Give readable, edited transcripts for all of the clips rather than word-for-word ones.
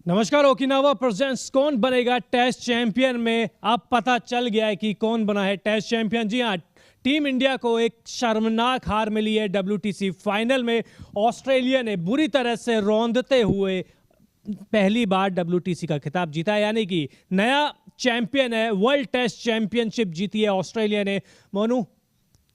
नमस्कार। Okinawa presents कौन बनेगा टेस्ट चैंपियन में अब पता चल गया है कि कौन बना है टेस्ट चैंपियन। जी हाँ, टीम इंडिया को एक शर्मनाक हार मिली है WTC फाइनल में। ऑस्ट्रेलिया ने बुरी तरह से रौंदते हुए पहली बार WTC का खिताब जीता, यानी कि नया चैंपियन है। वर्ल्ड टेस्ट चैंपियनशिप जीती है ऑस्ट्रेलिया ने। मोनू,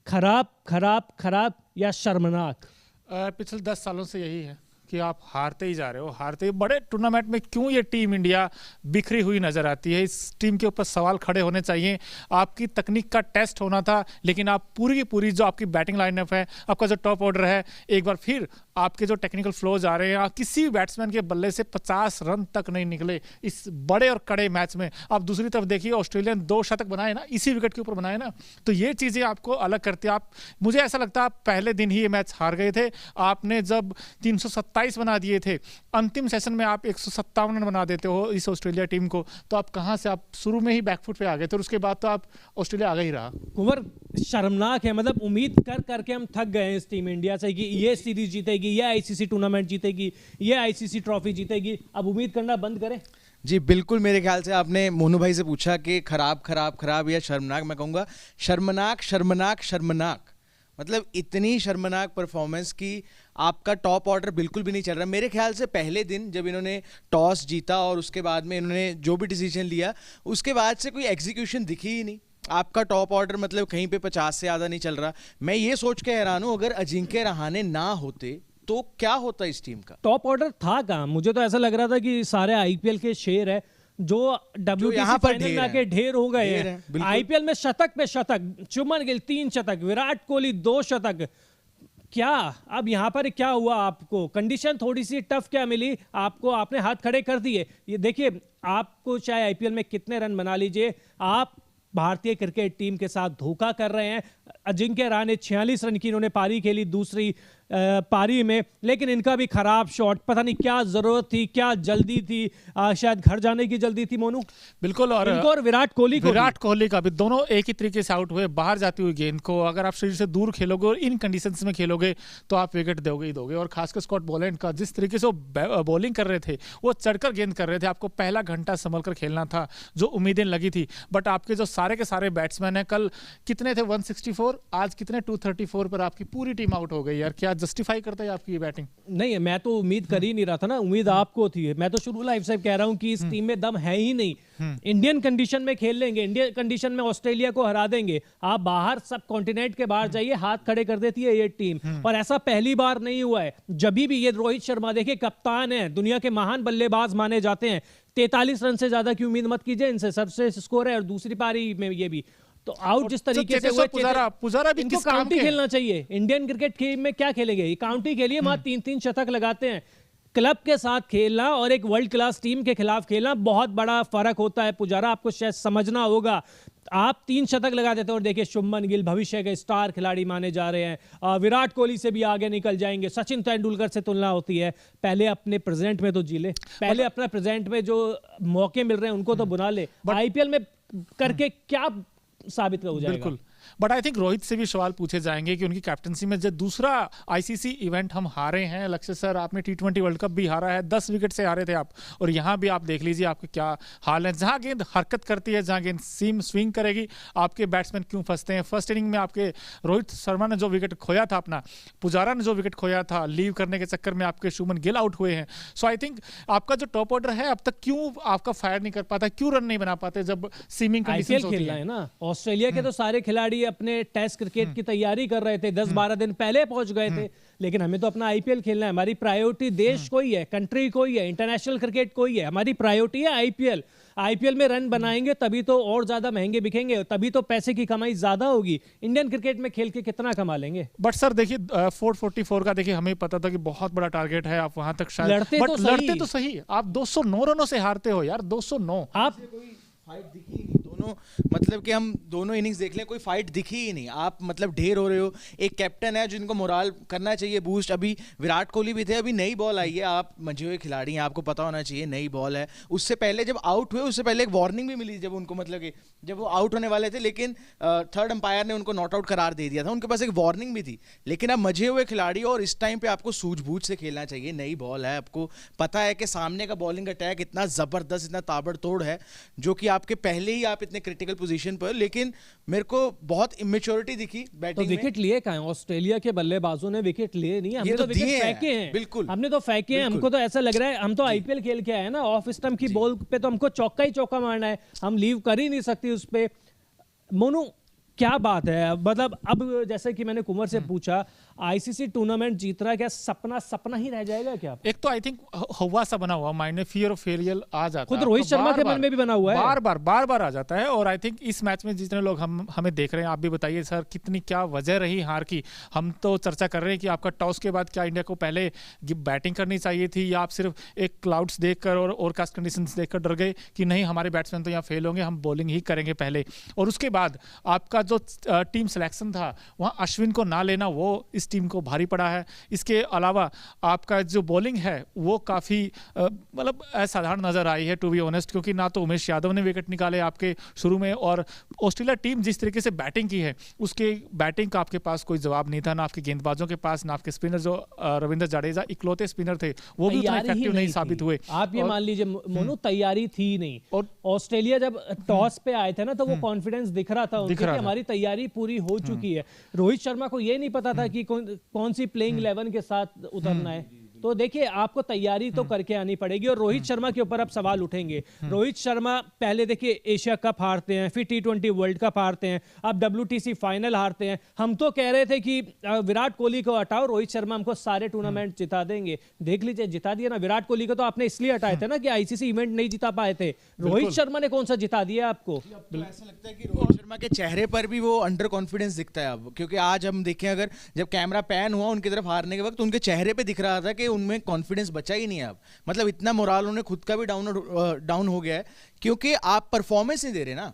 खराब खराब खराब या शर्मनाक? पिछले 10 सालों से यही है कि आप हारते ही जा रहे हो, हारते ही। बड़े टूर्नामेंट में क्यों ये टीम इंडिया बिखरी हुई नजर आती है? इस टीम के ऊपर सवाल खड़े होने चाहिए। आपकी तकनीक का टेस्ट होना था, लेकिन आप पूरी की पूरी जो आपकी बैटिंग लाइनअप है, आपका जो टॉप ऑर्डर है, एक बार फिर आपके जो टेक्निकल फ्लोज आ रहे हैं, आप किसी भी बैट्समैन के बल्ले से 50 रन तक नहीं निकले इस बड़े और कड़े मैच में। आप दूसरी तरफ देखिए, ऑस्ट्रेलिया ने 2 शतक बनाए ना, इसी विकेट के ऊपर बनाए ना, तो ये चीज़ें आपको अलग करती है। आप, मुझे ऐसा लगता है आप पहले दिन ही ये मैच हार गए थे। आपने जब 327 बना दिए थे, अंतिम सेशन में आप 157 रन बना देते हो इस ऑस्ट्रेलिया टीम को, तो आप कहाँ से, आप शुरू में ही बैकफुट पे आ गए थे और उसके बाद तो आप ऑस्ट्रेलिया आगे ही रहा। कुंवर, शर्मनाक है। मतलब उम्मीद कर करके हम थक गए हैं इस टीम इंडिया से कि ये सीरीज जीतेगी, ये ICC टूर्नामेंट जीतेगी, ये ICC ट्रॉफी जीतेगी। अब उम्मीद करना बंद करें? जी बिल्कुल। मेरे ख्याल से आपने मोनू भाई से पूछा कि खराब खराब खराब या शर्मनाक, मैं कहूँगा शर्मनाक शर्मनाक शर्मनाक। मतलब इतनी शर्मनाक परफॉर्मेंस की आपका टॉप ऑर्डर बिल्कुल भी नहीं चल रहा। मेरे ख्याल से पहले दिन जब इन्होंने टॉस जीता और उसके बाद में इन्होंने जो भी डिसीजन लिया, उसके बाद से कोई एग्जीक्यूशन दिखी ही नहीं। आपका टॉप ऑर्डर मतलब कहीं पे 50 से ज़्यादा नहीं चल रहा। मैं ये सोच के हैरान हूँ, अगर अजिंक्य रहाणे ना होते तो क्या होता इस टीम का? टॉप ऑर्डर था कहाँ? मुझे तो ऐसा लग रहा था कि सारे IPL के शेर है जो WTC फाइनल में आके ढेर हो गए हैं। IPL में शतक पे शतक, शुभमन गिल 3 शतक, विराट कोहली 2 शतक। क्या अब यहाँ पर क्या हुआ? आपको कंडीशन थोड़ी सी टफ क्या मिली आपको? आपने हाथ खड़े कर दिए। ये देखिए, आपको चाहे IPL में कितने रन बना लीजिए, आप भारतीय क्रिकेट टीम के साथ धोखा कर रहे हैं। अजिंक्य रहाणे 46 रन की इन्होंने पारी खेली दूसरी पारी में, लेकिन इनका भी खराब शॉट। पता नहीं क्या जरूरत थी, क्या जल्दी थी, शायद घर जाने की जल्दी थी। मोनू, बिल्कुल। और विराट कोहली का भी दोनों एक ही तरीके से आउट हुए। बाहर जाती हुई गेंद को अगर आप शरीर से दूर खेलोगे और इन कंडीशंस में खेलोगे तो आप विकेट दोगे ही दोगे। और खासकर स्कॉट बोलैंड का जिस तरीके से वो बॉलिंग कर रहे थे, वो चढ़कर गेंद कर रहे थे। आपको पहला घंटा संभल कर खेलना था, जो उम्मीदें लगी थी। बट आपके जो सारे के सारे बैट्समैन हैं, कल कितने थे 164, आज कितने 234 पर आपकी पूरी टीम आउट हो गई। यार क्या जस्टिफाई करता है आपकी ये बैटिंग? नहीं, मैं तो उम्मीद कर ही नहीं रहा था ना, उम्मीद आपको थी। मैं तो शुरू लाइफ से कह रहा हूं कि इस टीम में दम है ही नहीं। इंडियन कंडीशन में खेल लेंगे, इंडियन कंडीशन में ऑस्ट्रेलिया को हरा देंगे। आप बाहर, सब कॉन्टिनेंट के बाहर जाइए, हाथ खड़े कर देती है ये टीम। और ऐसा पहली बार नहीं हुआ है। जब भी ये रोहित शर्मा, देखिए कप्तान है, दुनिया के महान बल्लेबाज माने जाते हैं, 43 रन से ज्यादा की उम्मीद मत कीजिए इनसे, सबसे स्कोर है। और दूसरी पारी में ये भी तो आउट जिस तरीके से हुए, पुजारा भी इनको काउंटी खेलना चाहिए। इंडियन क्रिकेट टीम में क्या खेलेंगे? काउंटी खेलिए, वहां 3-3 शतक लगाते हैं। क्लब के साथ खेलना और एक वर्ल्ड क्लास टीम के खिलाफ खेलना बहुत बड़ा फर्क होता है। पुजारा, आपको शायद समझना होगा। आप 3 शतक लगा देते हो और देखिए शुभमन गिल भविष्य के स्टार खिलाड़ी माने जा रहे हैं। विराट कोहली से भी आगे निकल जाएंगे। सचिन तेंदुलकर से तुलना होती है। पहले अपने प्रेजेंट में तो जी ले, पहले अपना प्रेजेंट में जो मौके मिल रहे हैं उनको तो बुला ले। IPL में करके क्या साबित हो जाएगा? बिल्कुल। बट आई थिंक रोहित से भी सवाल पूछे जाएंगे कि उनकी कैप्टनसी में जो दूसरा ICC इवेंट हम हारे हैं। लक्ष्य सर, आपने T20 वर्ल्ड कप भी हारा है, 10 विकेट से हारे थे आप, और यहाँ भी आप देख लीजिए आपके क्या हाल है। जहाँ गेंद हरकत करती है, जहाँ गेंद सीम स्विंग करेगी, आपके बैट्समैन क्यों फंसते हैं? फर्स्ट इनिंग में आपके रोहित शर्मा ने जो विकेट खोया था अपना, पुजारा ने जो विकेट खोया था, लीव करने के चक्कर में आपके शुभमन गिल आउट हुए हैं। सो आई थिंक आपका जो टॉप ऑर्डर है अब तक क्यों आपका फायर नहीं कर पाता, क्यों रन नहीं बना पाते जब सीमिंग कंडीशंस होती है ना? ऑस्ट्रेलिया के तो सारे खिलाड़ी अपने टेस्ट क्रिकेट की तैयारी कर रहे थे, 10-12 दिन पहले पहुंच गए थे। लेकिन हमें तो अपना IPL खेलना है। हमारी प्रायोरिटी देश कोई है, कंट्री कोई है, इंटरनेशनल क्रिकेट कोई है। हमारी प्रायोरिटी है IPL में रन बनाएंगे तभी तो और ज्यादा महंगे बिकेंगे, तभी तो पैसे की कमाई ज्यादा होगी। इंडियन क्रिकेट में खेल के कितना कमा लेंगे? बट सर देखिए, 444 का देखिए, हमें पता था कि बहुत बड़ा टारगेट है, आप वहां तक शायद लड़ते तो सही। आप 209 रनों से हारते हो यार, 209। आप फाइट दिखी नहीं। दोनों मतलब कि हम दोनों इनिंग्स देख लें, कोई फाइट दिखी ही नहीं। आप मतलब ढेर हो रहे हो, एक कैप्टन है जिनको मोराल करना चाहिए बूस्ट। अभी विराट कोहली भी थे, अभी नई बॉल आई है, आप मंझे हुए खिलाड़ी हैं, आपको पता होना चाहिए नई बॉल है। उससे पहले जब आउट हुए, उससे पहले एक वार्निंग भी मिली जब उनको, मतलब कि जब वो आउट होने वाले थे, लेकिन थर्ड अंपायर ने उनको नॉट आउट करार दे दिया था, उनके पास एक वार्निंग भी थी। लेकिन अब मंझे हुए खिलाड़ी और इस टाइम पे आपको सूझबूझ से खेलना चाहिए। नई बॉल है, आपको पता है कि सामने का बॉलिंग अटैक इतना जबरदस्त, इतना ताबड़तोड़ है, जो कि आपके पहले ही आप इतने क्रिटिकल पोजीशन पर। लेकिन मेरे को बहुत इमेच्योरिटी दिखी बैटिंग में। तो विकेट लिए कहां? ऑस्ट्रेलिया के बल्लेबाजों ने विकेट लिए नहीं, हमने तो विकेट फेंके हैं। बिल्कुल, हमने तो फेंके हैं। हमको तो ऐसा लग रहा है, हम तो आईपीएल खेल के आए ना, ऑफ स्टंप की बॉल पे तो हमको चौका ही चौका मारना है, हम लीव कर ही नहीं सकती उस पे। मोनू, क्या बात है? मतलब अब जैसे कि मैंने कुंवर से पूछा, आईसीसी टूर्नामेंट जीतना क्या सपना ही रह जाएगा क्या? एक तो आई थिंक हवा सा बना हुआ माइंड में, फियर ऑफ फेलियर आ जाता है। खुद रोहित शर्मा के मन में भी बना हुआ है, बार बार आ जाता है। और आई थिंक इस मैच में जितने लोग हमें देख रहे हैं, आप भी बताइए सर, कितनी क्या वजह रही हार की? हम तो चर्चा कर रहे हैं कि आपका टॉस के बाद क्या इंडिया को पहले बैटिंग करनी चाहिए थी, या आप सिर्फ एक क्लाउड्स देखकर और ओवरकास्ट कंडीशंस देखकर डर गए कि नहीं हमारे बैट्समैन तो यहाँ फेल होंगे, हम बॉलिंग ही करेंगे पहले। और उसके बाद आपका जो टीम सिलेक्शन था, वहाँ अश्विन को ना लेना, वो इस टीम को भारी पड़ा है। इसके अलावा आपका जो बॉलिंग है वो काफ़ी मतलब असाधारण नज़र आई है, टू बी ऑनेस्ट, क्योंकि ना तो उमेश यादव ने विकेट निकाले आपके शुरू में, और ऑस्ट्रेलिया टीम जिस तरीके से बैटिंग की है, उसके बैटिंग का आपके पास कोई जवाब नहीं था, ना आपके गेंदबाजों के पास, ना आपके स्पिनर जो रविंद्र जडेजा इकलौते स्पिनर थे, वो भी उतना इफेक्टिव नहीं साबित हुए। आप ये मान लीजिए मोनू, तैयारी थी नहीं। और ऑस्ट्रेलिया जब टॉस पे आए थे ना, तो वो कॉन्फिडेंस दिख रहा था उनकी कि हमारी तैयारी पूरी हो चुकी है। रोहित शर्मा को ये नहीं पता था कि कौन सी प्लेइंग 11 के साथ उतरना है। तो देखिए, आपको तैयारी तो करके आनी पड़ेगी। और रोहित शर्मा के ऊपर अब सवाल उठेंगे। रोहित शर्मा पहले देखिए एशिया कप हारते हैं, फिर T20 वर्ल्ड कप हारते हैं, अब WTC फाइनल हारते हैं। हम तो कह रहे थे कि विराट कोहली को हटाओ, रोहित शर्मा हमको सारे टूर्नामेंट जिता देंगे। देख लीजिए, जिता दिया ना। विराट कोहली को तो आपने इसलिए हटाए थे ना कि आईसीसी इवेंट नहीं जिता पाए थे। रोहित शर्मा ने कौन सा जिता दिया आपको? ऐसा लगता है कि रोहित शर्मा के चेहरे पर भी वो अंडर कॉन्फिडेंस दिखता है अब, क्योंकि आज हम देखें, अगर जब कैमरा पैन हुआ उनकी तरफ हारने के वक्त, उनके चेहरे पे दिख रहा था कि उनमें कॉन्फिडेंस बचा ही नहीं है अब। मतलब इतना मोराल उन्हें खुद का भी डाउन हो गया है, क्योंकि आप परफॉर्मेंस नहीं दे रहे ना,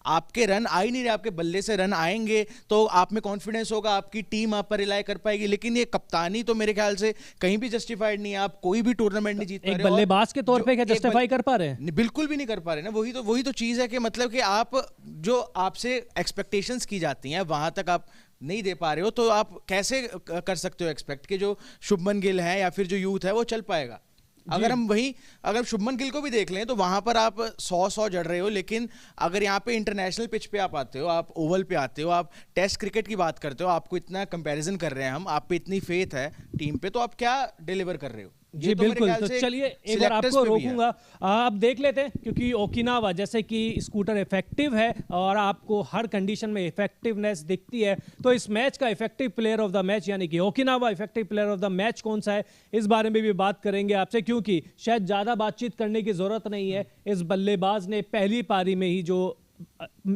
आपके रन आ ही नहीं रहे। आपके बल्ले से रन आएंगे तो आप में कॉन्फिडेंस होगा, आपकी टीम आप पर रिलाई कर पाएगी। लेकिन ये कप्तानी तो मेरे ख्याल से कहीं भी जस्टिफाइड नहीं है। आप कोई भी टूर्नामेंट नहीं जीत पा रहे। एक बल्लेबाज के तौर पे क्या जस्टिफाई कर पा रहे हैं? बिल्कुल भी नहीं कर पा रहे ना। वही तो चीज है कि मतलब कि आप जो आपसे एक्सपेक्टेशंस की जाती हैं, वहां तक आप नहीं दे पा रहे हो, तो आप कैसे कर सकते हो एक्सपेक्ट कि जो शुभमन गिल है या फिर जो यूथ है वो चल पाएगा? अगर शुभमन गिल को भी देख लें तो वहां पर आप 100 जड़ रहे हो। लेकिन अगर यहाँ पे इंटरनेशनल पिच पे आप आते हो, आप ओवल पे आते हो, आप टेस्ट क्रिकेट की बात करते हो, आपको इतना कंपैरिजन कर रहे हैं हम, आप पे इतनी फेथ है टीम पे, तो आप क्या डिलीवर कर रहे हो? जी बिल्कुल। तो चलिए एक बार आपको रोकूंगा, आप देख लेते हैं, क्योंकि ओकिनावा जैसे कि स्कूटर इफेक्टिव है और आपको हर कंडीशन में इफेक्टिवनेस दिखती है, तो इस मैच का effective player of the match यानी कि Okinawa effective player of the match कौन सा है, इस बारे में भी बात करेंगे आपसे, क्योंकि शायद ज़्यादा बातचीत करने की ज़रूरत नहीं है। इस बल्लेबाज ने पहली पारी में ही जो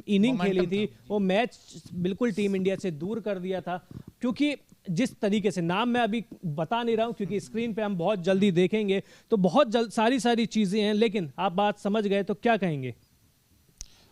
इनिंग खेली थी, वो मैच बिल्कुल टीम इंडिया से दूर कर दिया था। क्योंकि जिस तरीके से, नाम मैं अभी बता नहीं रहा हूं क्योंकि स्क्रीन पे हम बहुत जल्दी देखेंगे, तो बहुत जल्द सारी चीजें हैं, लेकिन आप बात समझ गए तो क्या कहेंगे?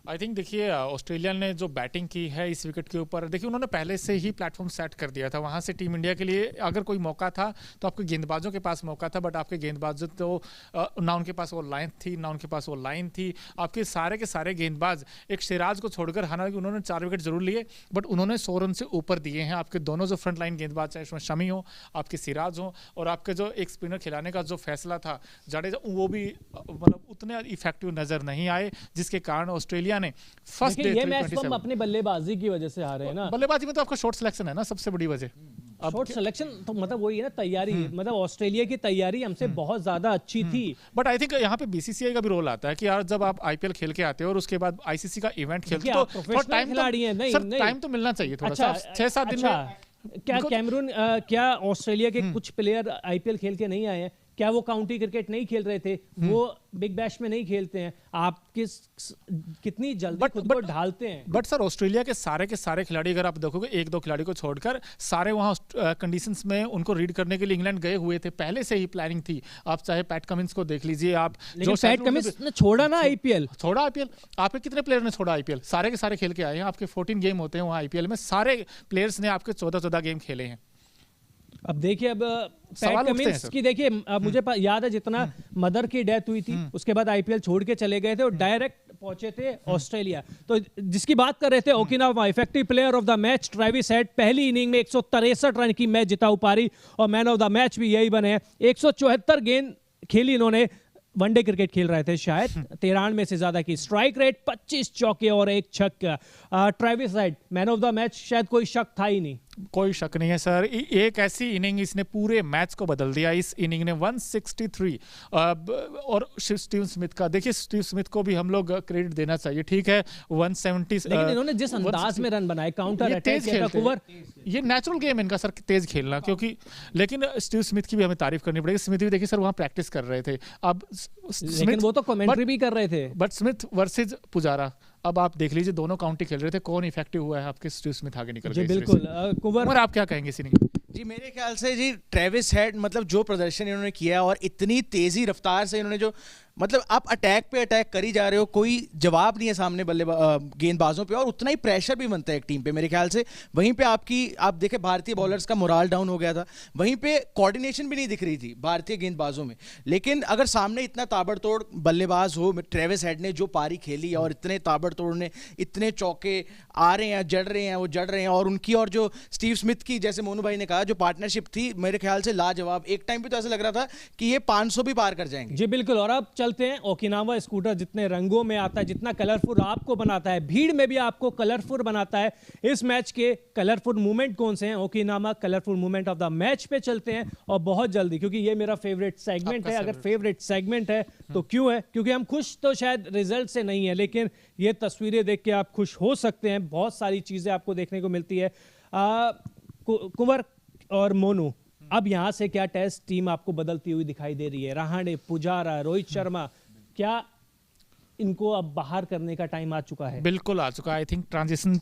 आई थिंक देखिए, ऑस्ट्रेलिया ने जो बैटिंग की है इस विकेट के ऊपर, देखिए उन्होंने पहले से ही प्लेटफॉर्म सेट कर दिया था। वहाँ से टीम इंडिया के लिए अगर कोई मौका था तो आपके गेंदबाजों के पास मौका था, बट आपके गेंदबाज तो ना उनके पास वो लाइन थी, ना उनके पास वो लाइन थी। आपके सारे के सारे गेंदबाज, एक सिराज को छोड़कर, हालांकि उन्होंने 4 विकेट जरूर लिए, बट उन्होंने 100 रन से ऊपर दिए हैं। आपके दोनों जो फ्रंट लाइन गेंदबाज, चाहे उसमें शमी हो, आपके सिराज हो, और आपके जो एक स्पिनर खिलाने का जो फैसला था जडेजा, वो भी मतलब उतने इफेक्टिव नजर नहीं आए, जिसके कारण ऑस्ट्रेलिया ने फर्स्ट ये मैच तो हम अपनी बल्लेबाजी की वजह से हारे हैं ना। बल्लेबाजी में तो आपका शॉर्ट सिलेक्शन है ना सबसे बड़ी वजह। शॉर्ट सिलेक्शन तो मतलब वही है ना, तैयारी। मतलब ऑस्ट्रेलिया की तैयारी हमसे बहुत ज्यादा अच्छी थी। बट आई थिंक यहाँ पे बीसीसीआई का भी रोल आता है कि यार जब आप आईपीएल खेल के आते हो और उसके बाद आईसीसी का इवेंट खेलते हो तो थोड़ा टाइम तो मिलना चाहिए, थोड़ा सा 6-7 दिन में। क्या कैमरून, क्या ऑस्ट्रेलिया के कुछ प्लेयर आईपीएल खेल के नहीं आए हैं? क्या वो काउंटी क्रिकेट नहीं खेल रहे थे? वो बिग बैश में नहीं खेलते हैं। आप कितनी जल्दी खुद को ढालते हैं। बट सर ऑस्ट्रेलिया के सारे खिलाड़ी, अगर आप देखोगे 1-2 खिलाड़ी को छोड़कर, सारे वहाँ कंडीशंस में उनको रीड करने के लिए इंग्लैंड गए हुए थे, पहले से ही प्लानिंग थी। आप चाहे पैट कमिंस को देख लीजिए, आप जो पैट कमिंस ने छोड़ा ना आईपीएल, आपके कितने प्लेयर ने छोड़ा आईपीएल? सारे के सारे खेल के आए हैं। आपके 14 गेम होते हैं वहाँ आईपीएल में, सारे प्लेयर्स ने आपके 14 गेम खेले हैं। अब देखिए, अब पैट कमिंस की देखिए, मुझे याद है जितना मदर की डेथ हुई थी उसके बाद आईपीएल छोड़ के चले गए थे और डायरेक्ट पहुंचे थे ऑस्ट्रेलिया। तो जिसकी बात कर रहे थे Okinawa, effective player of the match Travis head, पहली इनिंग में 163 रन की मैच जिता पारी और मैन ऑफ द मैच भी यही बने हैं। 174 गेंद खेली इन्होंने, वनडे क्रिकेट खेल रहे थे शायद, 93 में से ज्यादा की स्ट्राइक रेट, 25 चौके और 1 छक्का। Travis head man of the match, शायद कोई शक था ही नहीं। कोई शक नहीं है सर। एक ऐसी इनिंग इसने पूरे मैच को बदल दिया। इस इनिंग ने 163 और स्टीव स्मिथ का देखिए, स्टीव स्मिथ को भी हम लोग क्रेडिट देना चाहिए, ठीक है 170, लेकिन इन्होंने जिस अंदाज में रन बनाए, काउंटर अटैक किया कुंवर, ये नेचुरल गेम इनका सर, तेज खेलना। क्योंकि लेकिन स्टीव स्मिथ की भी हमें तारीफ करनी पड़ेगी। स्मिथ भी देखिए सर वहां प्रैक्टिस कर रहे थे। अब लेकिन वो तो कमेंट्री भी कर रहे थे। बट स्मिथ वर्सेस पुजारा, अब आप देख लीजिए दोनों काउंटी खेल रहे थे, कौन इफेक्टिव हुआ है? आपके स्टीव स्मिथ आगे निकल गए। बिल्कुल। कुंवर आप क्या कहेंगे इस इनिंग? जी मेरे ख्याल से जी ट्रेविस हेड, मतलब जो प्रदर्शन इन्होंने किया और इतनी तेजी रफ्तार से इन्होंने जो, मतलब आप अटैक पे अटैक कर ही जा रहे हो, कोई जवाब नहीं है सामने गेंदबाजों पे, और उतना ही प्रेशर भी बनता है एक टीम पे मेरे ख्याल से। वहीं पे आप देखें भारतीय बॉलर्स का मोराल डाउन हो गया था, वहीं पे कोऑर्डिनेशन भी नहीं दिख रही थी भारतीय गेंदबाजों में। लेकिन अगर सामने इतना ताबड़तोड़ बल्लेबाज हो, ट्रेविस हेड ने जो पारी खेली और इतने ताबड़तोड़ ने इतने चौके आ रहे हैं, जड़ रहे हैं, और उनकी और जो स्टीव स्मिथ की, जैसे मोनू भाई ने कहा, जो पार्टनरशिप थी मेरे ख्याल से लाजवाब। एक टाइम पे तो ऐसा लग रहा था कि ये 500 भी पार कर जाएंगे। जी बिल्कुल। और अब चलते हैं ओकिनावा स्कूटर, जितने रंगों में आता है, जितना कलरफुल आपको बनाता है, भीड़ में भी आपको कलरफुल बनाता है। इस मैच के कलरफुल मूवमेंट कौन से हैं? Okinawa colourful movement of the match पे चलते हैं, और बहुत जल्दी, क्योंकि ये मेरा फेवरेट सेगमेंट है। अगर फेवरेट सेगमेंट है तो क्यों है? क्योंकि हम खुश तो शायद रिजल्ट से नहीं है, लेकिन ये तस्वीरें देख के आप खुश हो सकते हैं। बहुत सारी चीजें आपको देखने को मिलती है। कुंवर और मोनू, अब यहां से क्या टेस्ट टीम आपको बदलती हुई दिखाई दे रही है? रहाणे, पुजारा, रोहित शर्मा, क्या इनको अब बाहर करने का टाइम आ चुका है? बिल्कुल आ चुका है। आई थिंक ट्रांजिशन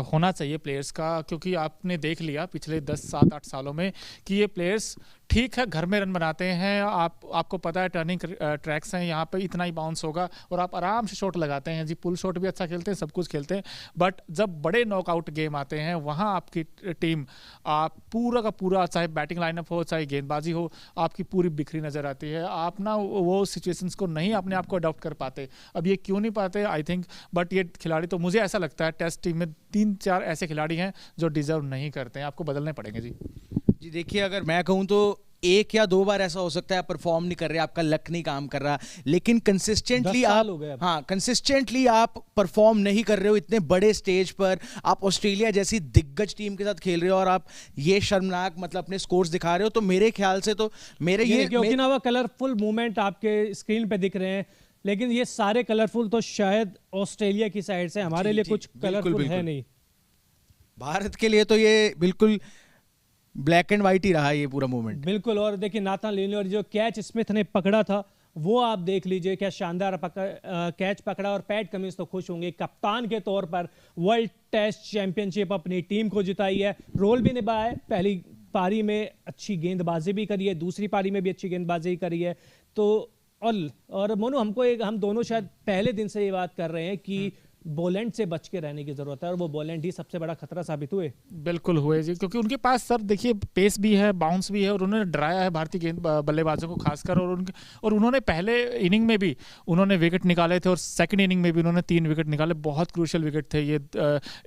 होना चाहिए प्लेयर्स का, क्योंकि आपने देख लिया पिछले 10, 7, 8 सालों में कि ये प्लेयर्स ठीक है घर में रन बनाते हैं, आपको पता है टर्निंग ट्रैक्स हैं, यहाँ पे इतना ही बाउंस होगा और आप आराम से शॉट लगाते हैं जी, पुल शॉट भी अच्छा खेलते हैं, सब कुछ खेलते हैं। बट जब बड़े नॉकआउट गेम आते हैं, वहाँ आपकी टीम, आप पूरा का पूरा, चाहे बैटिंग लाइनअप हो चाहे गेंदबाजी हो, आपकी पूरी बिखरी नजर आती है। आप ना वो सिचुएशंस को नहीं अपने आप को अडॉप्ट कर पाते। अब ये क्यों नहीं पाते आई थिंक, बट ये खिलाड़ी, तो मुझे ऐसा लगता है टेस्ट टीम में 3-4 ऐसे खिलाड़ी हैं जो डिजर्व नहीं करते हैं, आपको बदलने पड़ेंगे जी। जी देखिए, अगर मैं कहूँ तो 1 या 2 बार ऐसा हो सकता है आप परफॉर्म नहीं कर रहे, आपका लक नहीं काम कर रहा, लेकिन कंसिस्टेंटली आप परफॉर्म नहीं कर रहे हो इतने बड़े स्टेज पर। आप ऑस्ट्रेलिया जैसी दिग्गज टीम के साथ खेल रहे हो और आप ये शर्मनाक, मतलब अपने स्कोर्स दिखा रहे हो, तो मेरे ख्याल से तो ओकिनावा कलरफुल मूवमेंट आपके स्क्रीन पे दिख रहे हैं, लेकिन ये सारे कलरफुल तो शायद ऑस्ट्रेलिया की साइड से, हमारे लिए कुछ कलरफुल है नहीं। भारत के लिए तो ये बिल्कुल ब्लैक एंड व्हाइट ही रहा ये पूरा मूवमेंट। बिल्कुल। और देखिए नाथन लियोनी, जो कैच स्मिथ ने पकड़ा था वो आप देख लीजिए, क्या शानदार कैच पकड़ा। और पैट कमिंस तो खुश होंगे, कप्तान के तौर पर वर्ल्ड टेस्ट चैंपियनशिप अपनी टीम को जिताई है, रोल भी निभाया है। पहली पारी में अच्छी गेंदबाजी भी करी है, दूसरी पारी में भी अच्छी गेंदबाजी करी है। तो और मोनू, हम दोनों शायद पहले दिन से ये बात कर रहे हैं कि बोलेंड से बच के रहने की जरूरत है, और वो बोलेंड ही सबसे बड़ा खतरा साबित हुए। बिल्कुल हुए जी, क्योंकि उनके पास सर देखिए पेस भी है, बाउंस भी है, और उन्होंने डराया है भारतीय गेंद बल्लेबाजों को खासकर। और उन्होंने पहले इनिंग में भी उन्होंने विकेट निकाले थे, और सेकंड इनिंग में भी उन्होंने 3 विकेट निकाले, बहुत क्रूशियल विकेट थे ये।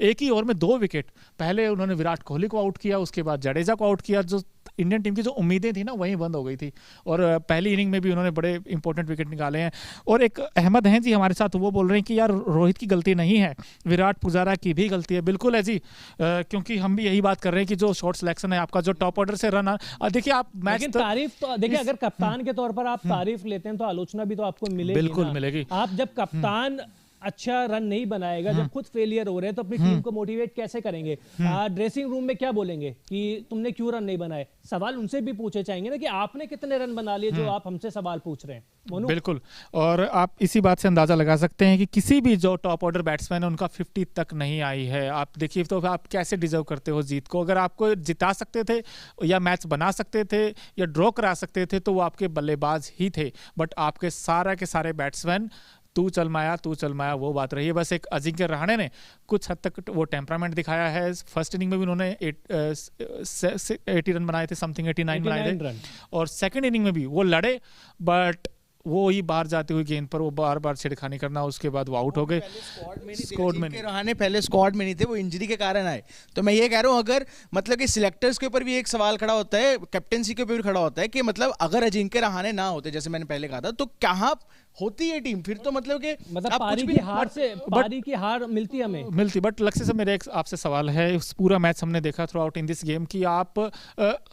एक ही ओवर में 2 विकेट, पहले उन्होंने विराट कोहली को आउट किया, उसके बाद जडेजा को आउट किया। जो इंडियन टीम की जो उम्मीदें थी ना वहीं बंद हो गई थी, और पहली इनिंग में भी उन्होंने बड़े इंपॉर्टेंट विकेट निकाले हैं। और एक अहमद हैं जी हमारे साथ, वो बोल रहे हैं कि यार रोहित की गलती नहीं है, विराट पुजारा की भी गलती है। बिल्कुल है जी, क्योंकि हम भी यही बात कर रहे हैं कि जो शॉट सिलेक्शन है आपका, जो टॉप ऑर्डर से रन, देखिए आप मैच तारीफ तो देखिए, अगर कप्तान के तौर पर आप तारीफ लेते हैं तो आलोचना भी तो आपको मिलेगी। बिल्कुल मिलेगी। आप जब कप्तान अच्छा रन नहीं बनाएगा, जब खुद फेलियर हो रहे हैं तो अपनी टीम को मोटिवेट कैसे करेंगे? ड्रेसिंग रूम में क्या बोलेंगे कि तुमने क्यों रन नहीं बनाए? सवाल उनसे भी पूछे जाएंगे ना कि आपने कितने रन बना लिए जो आप हमसे सवाल पूछ रहे हैं। बिल्कुल, और आप इसी बात से अंदाजा लगा सकते हैं कि किसी भी जो टॉप ऑर्डर बैट्समैन है उनका 50 तक नहीं आई है। आप देखिए तो आप कैसे डिजर्व करते हो जीत को। अगर आपको जिता सकते थे या मैच बना सकते थे या ड्रॉ करा सकते थे तो वो आपके बल्लेबाज ही थे, बट आपके सारे बैट्समैन तू चल माया वो बात रही है। बस एक अजिंक्य रहाणे ने कुछ हद तक वो टेम्परामेंट दिखाया है। फर्स्ट इनिंग में भी उन्होंने 80 रन बनाए थे, समथिंग 89 बनाए थे, और सेकंड इनिंग में भी वो लड़े, बट वो ही बाहर जाती हुई गेंद पर वो बार छिड़खानी करना, उसके बाद वो आउट हो गए। स्क्वाड में रहाणे पहले स्क्वाड में नहीं थे, वो इंजरी के कारण आए। तो मैं ये कह रहा हूँ, अगर मतलब कि सिलेक्टर्स के ऊपर भी एक सवाल खड़ा होता है, कैप्टेंसी के ऊपर भी खड़ा होता है कि मतलब अगर अजिंक्य रहाणे ना होते, जैसे मैंने पहले कहा था, तो कहाँ होती है टीम फिर? तो मतलब कि पारी की हार मिलती हमें मिलती। बट लक्ष्य से मेरे एक आपसे सवाल है, इस पूरा मैच हमने देखा through out in this game कि आप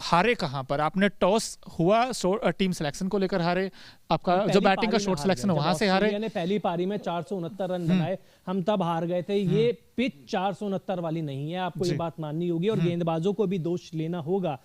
हारे कहाँ पर? आपने टॉस हुआ, टीम सिलेक्शन को लेकर हारे, आपका जो बैटिंग का शॉर्ट सिलेक्शन है वहां से हारे। ने पहली पारी में 469 रन बनाए, हम तब हार गए थे। ये पिच 469 वाली नहीं है, आपको ये बात माननी होगी और गेंदबाजों को भी दोष लेना होगा।